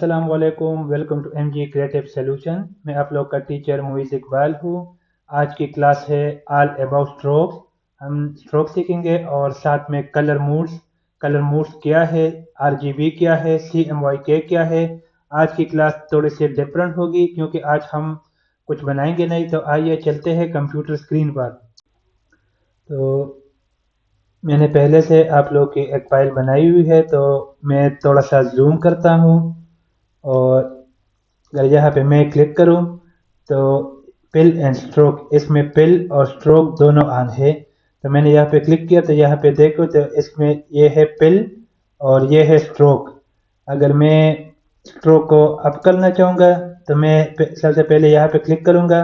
अस्सलाम वालेकुम, welcome to MG creative solution. मैं आप लोग का टीचर मुइज़ इकबाल हूँ। आज की क्लास है ऑल अबाउट स्ट्रोक्स। हम स्ट्रोक सीखेंगे और साथ में कलर मूड्स क्या है, आरजीबी क्या है, CMYK क्या है। आज की क्लास थोड़ी सी डिफरेंट होगी क्योंकि आज हम कुछ बनाएंगे नहीं। तो आइए चलते हैं कंप्यूटर स्क्रीन पर। तो मैंने पहले से आप लोग की एक फाइल बनाई हुई है, तो मैं थोड़ा सा जूम करता हूँ। और अगर यहाँ पे मैं क्लिक करूँ तो पिल एंड स्ट्रोक, इसमें पिल और स्ट्रोक दोनों ऑन है। तो मैंने यहाँ पे क्लिक किया तो यहाँ पे देखो तो इसमें ये है पिल और ये है स्ट्रोक। अगर मैं स्ट्रोक को अप करना चाहूँगा तो मैं सबसे पहले यहाँ पे क्लिक करूँगा,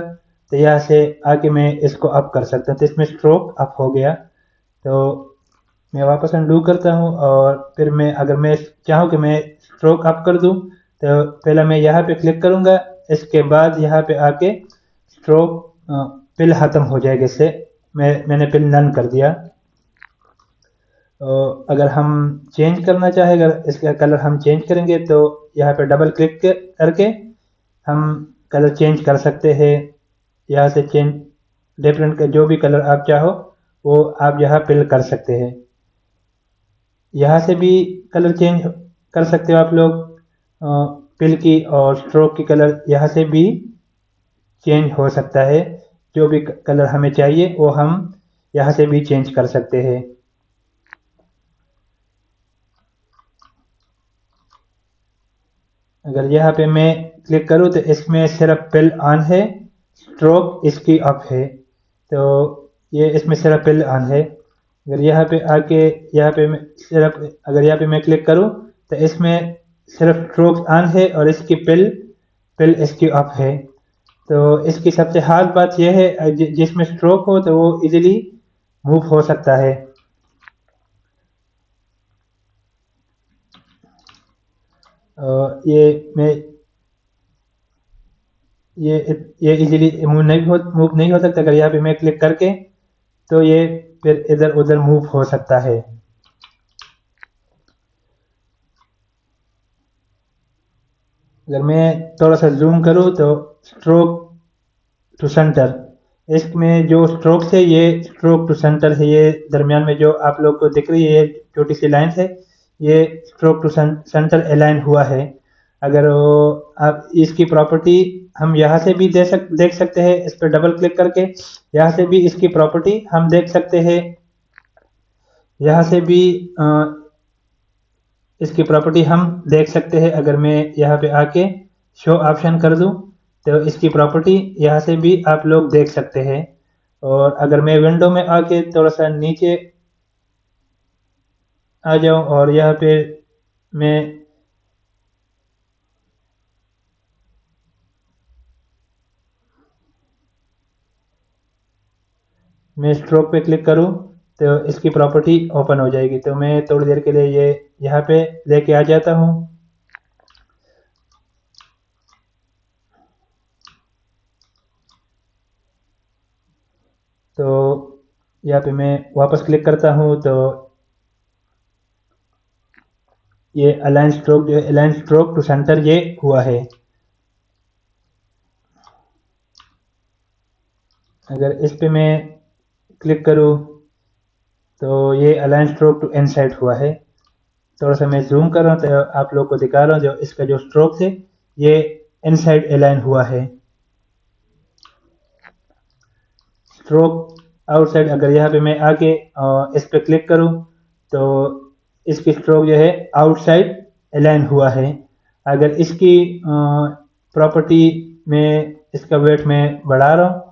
तो यहाँ से आके मैं इसको अप कर सकता हूँ। तो इसमें स्ट्रोक अप हो गया। तो मैं वापस अनडू करता हूँ और फिर मैं अगर मैं चाहूँ कि मैं स्ट्रोक अप कर दूँ तो पहले मैं यहाँ पे क्लिक करूँगा। इसके बाद यहाँ पे आके स्ट्रोक पिल ख़त्म हो जाएगा। इससे मैंने पिल नन कर दिया। अगर हम चेंज करना चाहें, अगर इसका कलर हम चेंज करेंगे तो यहाँ पे डबल क्लिक करके हम कलर चेंज कर सकते हैं। यहाँ से चेंज डिफरेंट का जो भी कलर आप चाहो वो आप यहाँ पिल कर सकते हैं। यहाँ से भी कलर चेंज कर सकते हो आप लोग। पिल की और स्ट्रोक की कलर यहाँ से भी चेंज हो सकता है। जो भी कलर हमें चाहिए वो हम यहाँ से भी चेंज कर सकते हैं। अगर यहाँ पे मैं क्लिक करूँ तो इसमें सिर्फ पिल ऑन है, स्ट्रोक इसकी ऑफ है। तो ये इसमें सिर्फ पिल ऑन है। अगर यहाँ पे आके यहाँ पे अगर यहाँ पे मैं क्लिक करूँ तो इसमें सिर्फ स्ट्रोक ऑन है और इसकी पिल इसकी ऑफ है। तो इसकी सबसे खास बात यह है जिसमें स्ट्रोक हो तो वो इजीली मूव हो सकता है। ये मैं ये इजीली मूव नहीं हो सकता। अगर यहाँ पे मैं क्लिक करके तो ये फिर इधर उधर मूव हो सकता है। अगर मैं थोड़ा सा जूम करूँ तो स्ट्रोक टू सेंटर, इसमें जो स्ट्रोक्स है ये स्ट्रोक टू सेंटर है। ये दरमियान में जो आप लोग को दिख रही है ये छोटी सी लाइन है, ये स्ट्रोक टू सेंटर अलाइन हुआ है। अगर आप इसकी प्रॉपर्टी हम यहाँ से भी देख सकते हैं। इस पर डबल क्लिक करके यहाँ से भी इसकी प्रॉपर्टी हम देख सकते हैं। यहाँ से भी इसकी प्रॉपर्टी हम देख सकते हैं। अगर मैं यहाँ पे आके शो ऑप्शन कर दूं तो इसकी प्रॉपर्टी यहाँ से भी आप लोग देख सकते हैं। और अगर मैं विंडो में आके थोड़ा सा नीचे आ जाऊं और यहाँ पे मैं स्ट्रोक पे क्लिक करूं तो इसकी प्रॉपर्टी ओपन हो जाएगी। तो मैं थोड़ी देर के लिए ये यहाँ पे लेके आ जाता हूँ। तो यहाँ पे मैं वापस क्लिक करता हूँ तो ये अलाइन स्ट्रोक टू सेंटर ये हुआ है। अगर इस पे मैं क्लिक करूँ तो ये अलाइन स्ट्रोक टू इनसाइड हुआ है। थोड़ा सा मैं जूम कर रहा हूँ तो आप लोग को दिखा रहा हूँ। जो इसका जो स्ट्रोक है ये इनसाइड अलाइन हुआ है। स्ट्रोक आउटसाइड, अगर यहाँ पे मैं आके इस पे क्लिक करूँ तो इसकी स्ट्रोक जो है आउटसाइड अलाइन हुआ है। अगर इसकी प्रॉपर्टी में इसका वेट मैं बढ़ा रहा हूँ,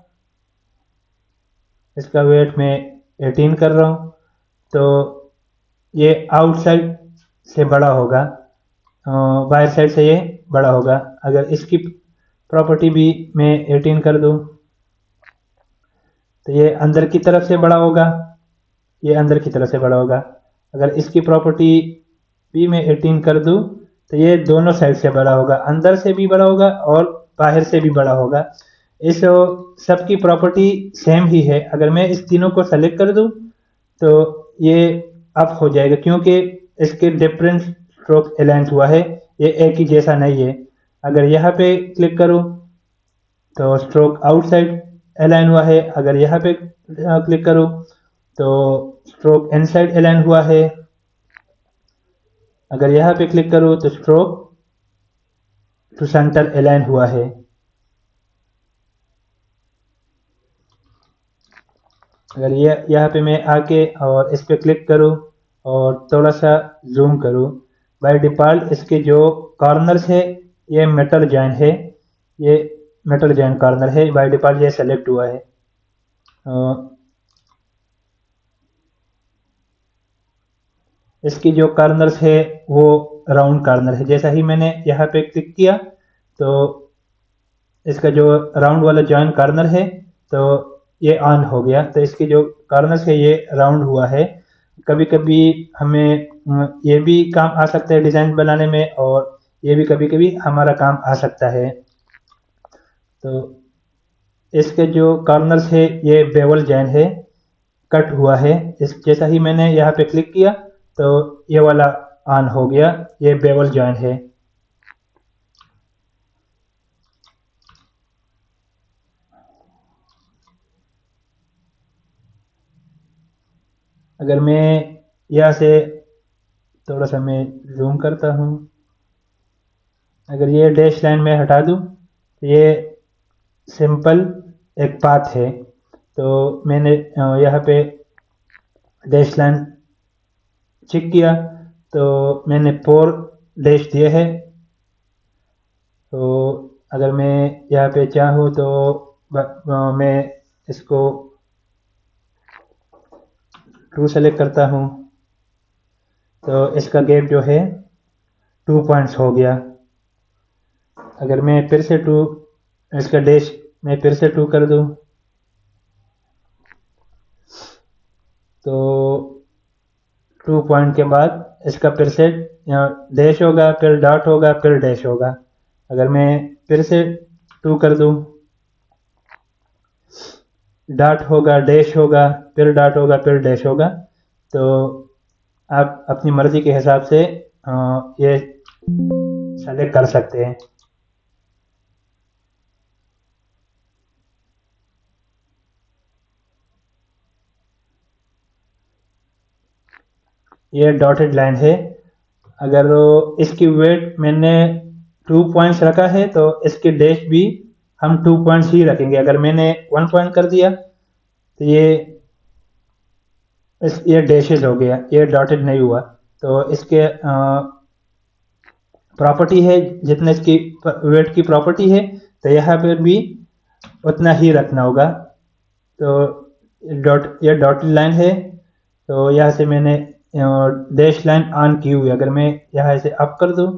इसका वेट मैं 18 कर रहा हूँ तो ये आउटसाइड से बड़ा होगा, बाहर साइड से ये बड़ा होगा। अगर इसकी प्रॉपर्टी भी मैं 18 कर दूं तो ये अंदर की तरफ से बड़ा होगा, ये अंदर की तरफ से बड़ा होगा। अगर इसकी प्रॉपर्टी भी मैं 18 कर दूं तो ये दोनों साइड से बड़ा होगा, अंदर से भी बड़ा होगा और बाहर से भी बड़ा होगा। इस सब की प्रॉपर्टी सेम ही है। अगर मैं इस तीनों को सेलेक्ट कर दूं तो ये अप हो जाएगा क्योंकि इसके डिफरेंट स्ट्रोक अलाइन हुआ है। ये एक ही जैसा नहीं है। अगर यहाँ पे क्लिक करूँ तो स्ट्रोक आउटसाइड अलाइन हुआ है, अगर यहाँ पे क्लिक करूँ तो स्ट्रोक इनसाइड अलाइन हुआ है, अगर यहाँ पे क्लिक करूँ तो स्ट्रोक टू सेंटर अलाइन हुआ है। अगर ये यहाँ पे मैं आके और इस पे क्लिक करूँ और थोड़ा सा जूम करूँ, बाय डिफ़ॉल्ट इसके जो कॉर्नर्स है ये मेटल जॉइन है, ये मेटल जॉइन कॉर्नर है, बाय डिफ़ॉल्ट ये सेलेक्ट हुआ है। इसकी जो कॉर्नर्स है वो राउंड कॉर्नर है। जैसा ही मैंने यहाँ पे क्लिक किया तो इसका जो राउंड वाला जॉइन कॉर्नर है तो ये ऑन हो गया। तो इसकी जो कॉर्नर्स है ये राउंड हुआ है। कभी कभी हमें ये भी काम आ सकता है डिज़ाइन बनाने में, और ये भी कभी कभी हमारा काम आ सकता है। तो इसके जो कॉर्नर्स है ये बेवल जॉइन है, कट हुआ है। इस जैसा ही मैंने यहाँ पे क्लिक किया तो ये वाला ऑन हो गया, ये बेवल जॉइन है। अगर मैं यहाँ से थोड़ा सा मैं जूम करता हूँ, अगर ये डैश लाइन में हटा दूँ तो ये सिंपल एक पाथ है। तो मैंने यहाँ पे डैश लाइन चेक किया तो मैंने 4 डैश दिए हैं। तो अगर मैं यहाँ पे चाहूँ तो मैं इसको ट्रू सेलेक्ट करता हूँ तो इसका गैप जो है 2 पॉइंट्स हो गया। अगर मैं फिर से 2 इसका डैश मैं फिर से 2 कर दूँ तो 2 पॉइंट के बाद इसका फिर से डैश होगा, फिर डॉट होगा, फिर डैश होगा। अगर मैं फिर से 2 कर दूँ, डॉट होगा, डैश होगा, फिर डॉट होगा, फिर डैश होगा। तो आप अपनी मर्जी के हिसाब से ये सेलेक्ट कर सकते हैं। ये डॉटेड लाइन है। अगर इसकी वेट मैंने 2 पॉइंट्स रखा है तो इसके डैश भी हम 2 पॉइंट्स ही रखेंगे। अगर मैंने 1 पॉइंट कर दिया तो ये डैशेज हो गया, ये डॉटेड नहीं हुआ। तो इसके प्रॉपर्टी है, जितने इसकी वेट की प्रॉपर्टी है तो यहाँ पर भी उतना ही रखना होगा। तो ये डॉटेड लाइन है, तो यहाँ से मैंने डैश लाइन ऑन की हुई। अगर मैं यहाँ से अप कर दूँ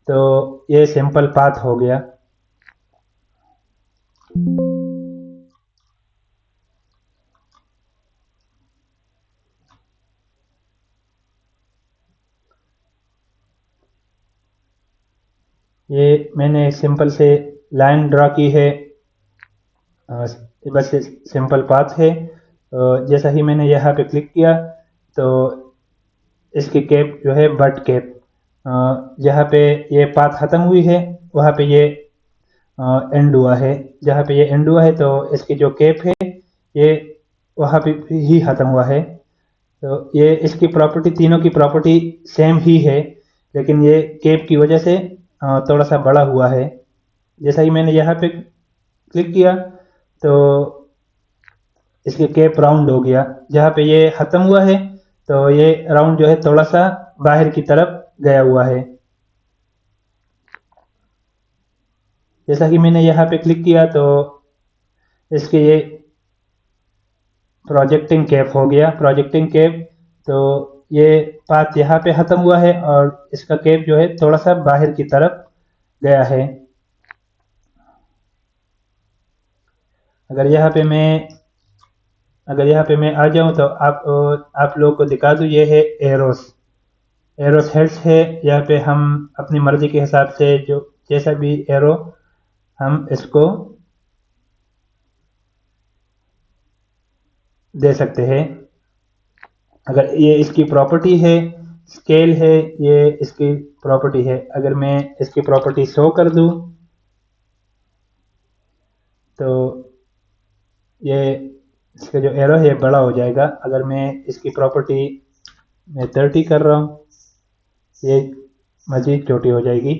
तो ये सिंपल पाथ हो गया। ये मैंने सिंपल से लाइन ड्रा की है, बस सिंपल पाथ है। जैसा ही मैंने यहाँ पे क्लिक किया तो इसकी कैप जो है बट कैप, जहाँ पे ये पाथ ख़त्म हुई है वहाँ पे ये एंड हुआ है। जहाँ पे ये एंड हुआ है तो इसकी जो कैप है ये वहाँ पे ही ख़त्म हुआ है। तो ये इसकी प्रॉपर्टी, तीनों की प्रॉपर्टी सेम ही है, लेकिन ये कैप की वजह से थोड़ा सा बड़ा हुआ है। जैसा ही मैंने यहाँ पे क्लिक किया तो इसके कैप राउंड हो गया। जहाँ पे ये ख़त्म हुआ है तो ये राउंड जो है थोड़ा सा बाहर की तरफ गया हुआ है। जैसा कि मैंने यहाँ पे क्लिक किया तो इसके ये प्रोजेक्टिंग कैप हो गया। प्रोजेक्टिंग कैप, तो ये पाथ यहाँ पे ख़त्म हुआ है और इसका कैप जो है थोड़ा सा बाहर की तरफ गया है। अगर यहाँ पे मैं आ जाऊँ तो आप लोगों को दिखा दूँ, ये है एरोस हेड्स है। यहाँ पे हम अपनी मर्ज़ी के हिसाब से जो जैसा भी एरो हम इसको दे सकते हैं। अगर ये इसकी प्रॉपर्टी है स्केल है, ये इसकी प्रॉपर्टी है। अगर मैं इसकी प्रॉपर्टी शो कर दूं तो ये इसका जो एरो है बड़ा हो जाएगा। अगर मैं इसकी प्रॉपर्टी में 30 कर रहा हूँ, ये मज़ीद छोटी हो जाएगी।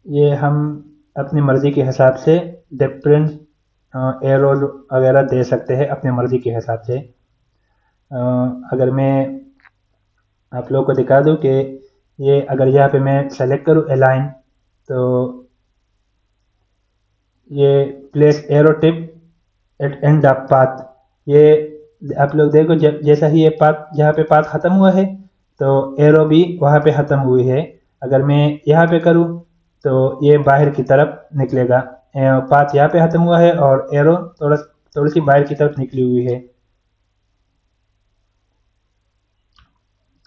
ये हम अपनी मर्ज़ी के हिसाब से डिफरेंट एरो वगैरह दे सकते हैं अपनी मर्ज़ी के हिसाब से। अगर मैं आप लोगों को दिखा दूं कि ये अगर यहाँ पे मैं सेलेक्ट करूँ अलाइन, तो ये place arrow tip at end of path, ये आप लोग देखो जैसा ही ये पाथ जहाँ पे पाथ ख़त्म हुआ है तो एरो भी वहाँ पे ख़त्म हुई है। अगर मैं यहाँ पे करूँ तो ये बाहर की तरफ निकलेगा। पाथ यहाँ पे ख़त्म हुआ है और एरो थोड़ी सी बाहर की तरफ निकली हुई है।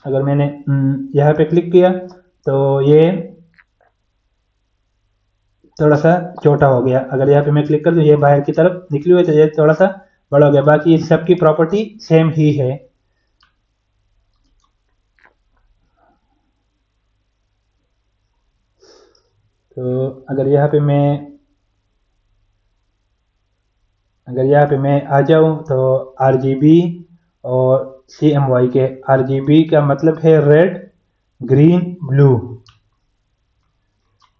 अगर मैंने यहाँ पे क्लिक किया तो ये थोड़ा सा छोटा हो गया। अगर यहाँ पे मैं क्लिक कर दूँ, ये बाहर की तरफ निकली हुई तो ये थोड़ा सा बड़ा हो गया। बाकी इन सब की प्रॉपर्टी सेम ही है। तो अगर यहाँ पे मैं आ जाऊँ तो RGB और CMY के, RGB का मतलब है red green blue,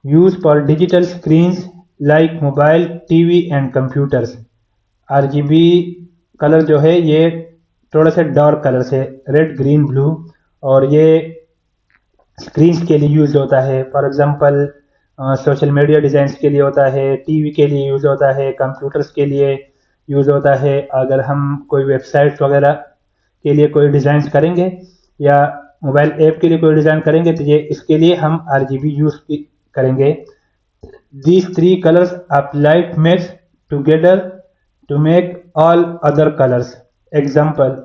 use for digital screens like mobile TV and computers. RGB colour जो है ये थोड़ा सा डार्क कलर से, रेड ग्रीन ब्लू, और ये स्क्रीन्स के लिए यूज होता है। For example social media designs के लिए होता है, टीवी के लिए यूज होता है, कंप्यूटर्स के लिए यूज होता है। अगर हम कोई वेबसाइट वगैरह के लिए कोई डिज़ाइन करेंगे या मोबाइल ऐप के लिए कोई डिज़ाइन करेंगे तो ये इसके लिए हम RGB यूज करेंगे। These three colors applied mixed together to make all other colors. Example: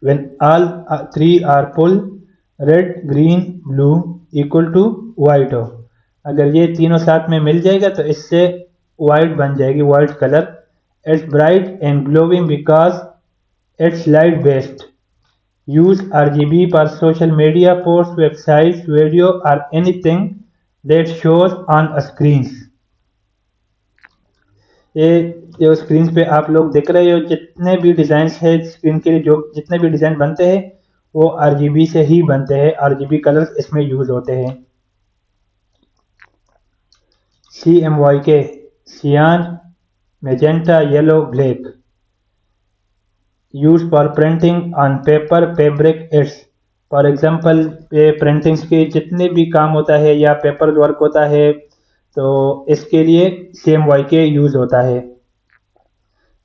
when all three are full, red, green, blue equal to white हो। अगर ये तीनों साथ में मिल जाएगा तो इससे white बन जाएगी, white color. It's bright and glowing because it's light based. Use RGB for social media posts, websites, video or anything that shows on screens. ये जो स्क्रीन पे आप लोग देख रहे हो, जितने भी डिज़ाइन है स्क्रीन के लिए, जो जितने भी डिज़ाइन बनते हैं वो RGB से ही बनते हैं। RGB कलर्स इसमें यूज होते हैं। CMY के सियान, magenta, yellow, black, use for printing on paper, fabric, it's. For example ये प्रिंटिंग्स के जितने भी काम होता है या पेपर वर्क होता है तो इसके लिए CMY के यूज होता है।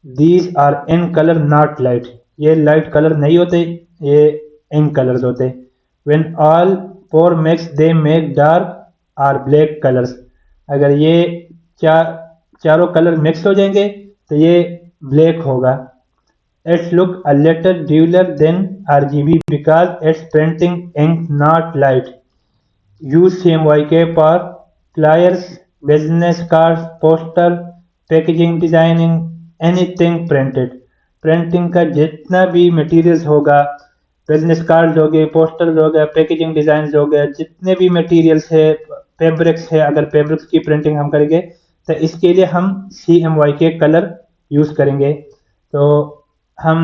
These are ink colour not light, ये लाइट कलर नहीं होते, ये इन कलर्स होते। When all four mix they make dark और ब्लैक कलर्स। अगर ये चारों कलर मिक्स हो जाएंगे तो ये ब्लैक होगा। It's look a little duller than RGB because it's printing ink not light. Use CMYK for flyers, business cards, poster, packaging designing, anything printed. Printing का जितना भी मटेरियल्स होगा, बिजनेस कार्ड्स हो गए, पोस्टर्स हो गए, पैकेजिंग डिज़ाइन हो गए, जितने भी मटेरियल्स है, फैब्रिक्स है, अगर फैब्रिक्स की प्रिंटिंग हम करेंगे तो इसके लिए हम CMYK कलर यूज़ करेंगे। तो हम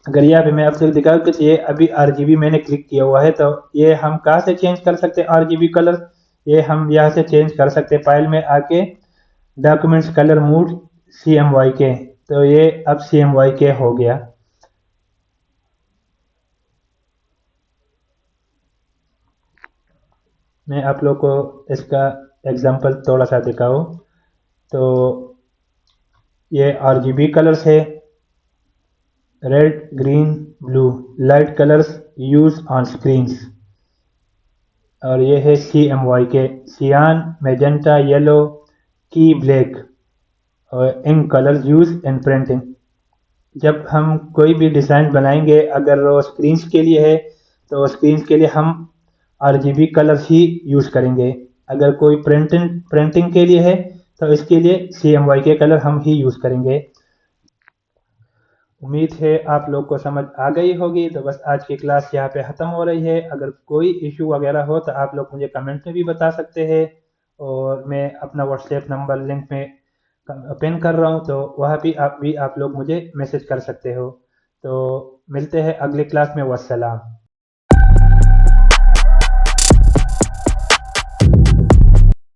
अगर यहाँ पे मैं आपसे दिखाऊँ कि ये अभी RGB मैंने क्लिक किया हुआ है, तो ये हम कहाँ से चेंज कर सकते हैं RGB कलर? ये हम यहाँ से चेंज कर सकते हैं, फाइल में आके डॉक्यूमेंट्स कलर मोड CMYK, तो ये अब CMYK हो गया। मैं आप लोग को इसका एग्जांपल थोड़ा सा दिखाऊँ तो ये RGB कलर्स है, red, green, blue, light colours use on screens. और ये है CMYK, सियान, मैजेंटा, येलो, की, ब्लैक, और इन कलर्स यूज इन प्रिंटिंग। जब हम कोई भी डिज़ाइन बनाएंगे, अगर वो स्क्रीन्स के लिए है तो स्क्रीन्स के लिए हम RGB कलर्स ही यूज़ करेंगे। अगर कोई प्रिंटिंग प्रिंटिंग के लिए है तो इसके लिए CMYK के कलर हम ही यूज़ करेंगे। उम्मीद है आप लोग को समझ आ गई होगी। तो बस आज की क्लास यहाँ पे ख़त्म हो रही है। अगर कोई इशू वगैरह हो तो आप लोग मुझे कमेंट में भी बता सकते हैं, और मैं अपना व्हाट्सएप नंबर लिंक में पिन कर रहा हूँ, तो वह भी आप लोग मुझे मैसेज कर सकते हो। तो मिलते हैं अगली क्लास में। वस्सलाम।